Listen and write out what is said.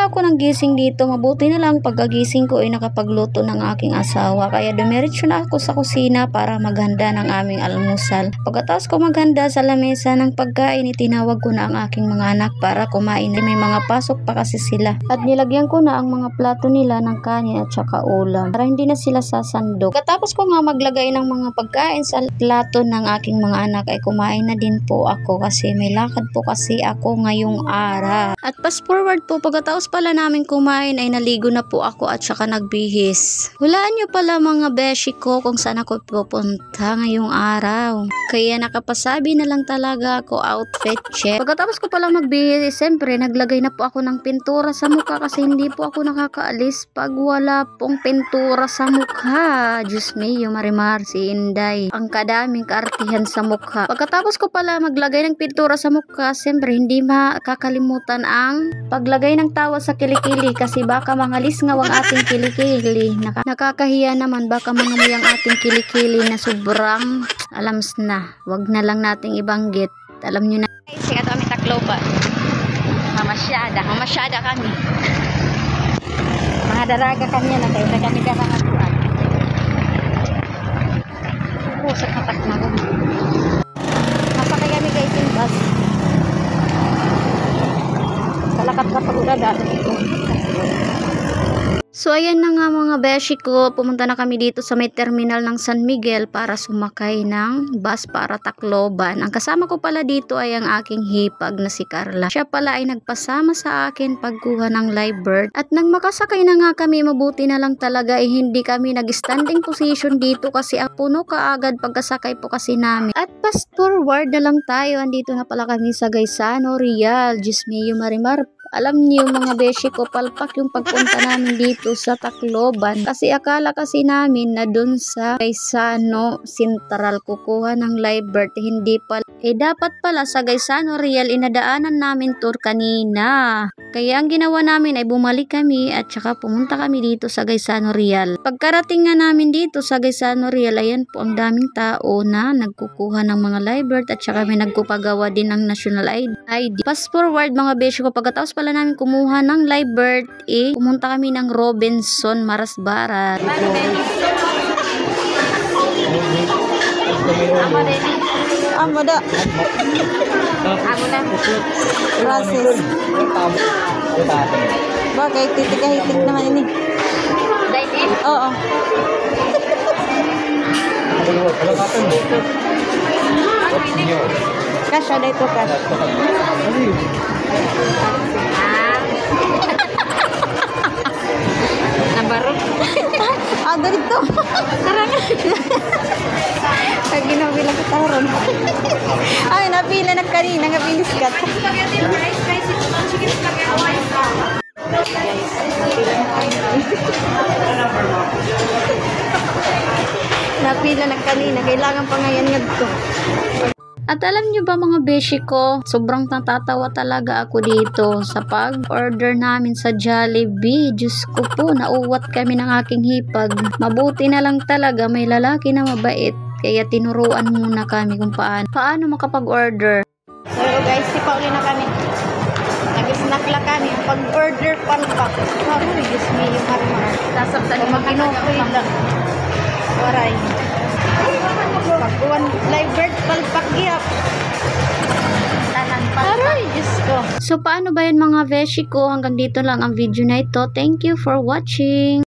pala ako ng gising dito. Mabuti na lang pagkagising ko ay nakapagluto ng aking asawa. Kaya dumiretso na ako sa kusina para maghanda ng aming almusal. Pagkatapos ko maghanda sa lamesa ng pagkain, itinawag ko na ang aking mga anak para kumain. May mga pasok pa kasi sila. At nilagyan ko na ang mga plato nila ng kanin at saka ulam para hindi na sila sasandok. Pagkatapos ko nga maglagay ng mga pagkain sa plato ng aking mga anak ay kumain na din po ako kasi may lakad po kasi ako ngayong araw. At fast forward po, pagkatapos pala namin kumain ay naligo na po ako at saka nagbihis. Hulaan nyo pala mga beshi ko kung saan ako pupunta ngayong araw. Kaya nakapasabi na lang talaga ako outfit check. Pagkatapos ko pala magbihis, siyempre naglagay na po ako ng pintura sa mukha kasi hindi po ako nakakaalis pag wala pong pintura sa mukha. Diyos mio, Marimar, si Inday. Ang kadaming kaartihan sa mukha. Pagkatapos ko pala maglagay ng pintura sa mukha, siyempre hindi makakalimutan ang paglagay ng tawa sa kilikili kasi baka mangalis nga ang ating kilikili. Nakakahiya naman, baka mangamoy ang ating kilikili na sobrang alams na. Wag na lang nating ibanggit. Alam nyo na. Sikat kami Tacloban. Mamasyada kami. Mga daraga kami na kayo na kami karangan. Pusat na tak na ko. Masakay kami guys yung bus. Kalakat na pag-urada. So ayan na nga mga beshi ko, pumunta na kami dito sa may terminal ng San Miguel para sumakay ng bus para Tacloban. Ang kasama ko pala dito ay ang aking hipag na si Carla. Siya pala ay nagpasama sa akin pagkuha ng live bird. At nang makasakay na nga kami, mabuti na lang talaga ay hindi kami nag-standing position dito kasi ang puno kaagad pagkasakay po kasi namin. At fast forward na lang tayo, andito na pala kami sa Gaisano, Real. Diyos mio, Marimar. Alam niyo mga beshi ko, palpak yung pagpunta namin dito sa Tacloban kasi akala kasi namin na dun sa Gaisano Central kukuha ng live bird, hindi pala. Dapat pala sa Gaisano Real inadaanan namin tour kanina. Kaya ang ginawa namin ay bumalik kami at saka pumunta kami dito sa Gaisano Real. Pagkarating nga namin dito sa Gaisano Real, ayan po ang daming tao na nagkukuha ng mga live bird at saka may nagpupagawa din ng national ID. Fast forward mga beshi ko, pagkatapos pala namin kumuha ng live bird, pumunta kami ng Robinson Marasbarat. Amo da. Process. Bagay, titig-hitig naman ini. Oo. Cash ada itu cash. Nabaru. Dito. Karangan. Lagi na bilang kataron. Ay, napila na kanina, napilis ka. Napila na kanina, kailangan pa ngayon ngadto. At alam nyo ba mga beshi ko, sobrang natatawa talaga ako dito sa pag-order namin sa Jollibee. Diyos ko po, nauwat kami ng aking hipag. Mabuti na lang talaga, may lalaki na mabait. Kaya tinuruan muna kami kung paano makapag-order. So guys, sipa ulit na kami. Nag-snack lang kami. Pag-order palpak. Haroy, Diyos me, yung harimar. Sasabtan yung makinukoy lang. Waray. Pagkuhan live bird palpak giyap. Aray, Diyos ko. So paano ba yan mga beshi ko? Hanggang dito lang ang video na ito. Thank you for watching.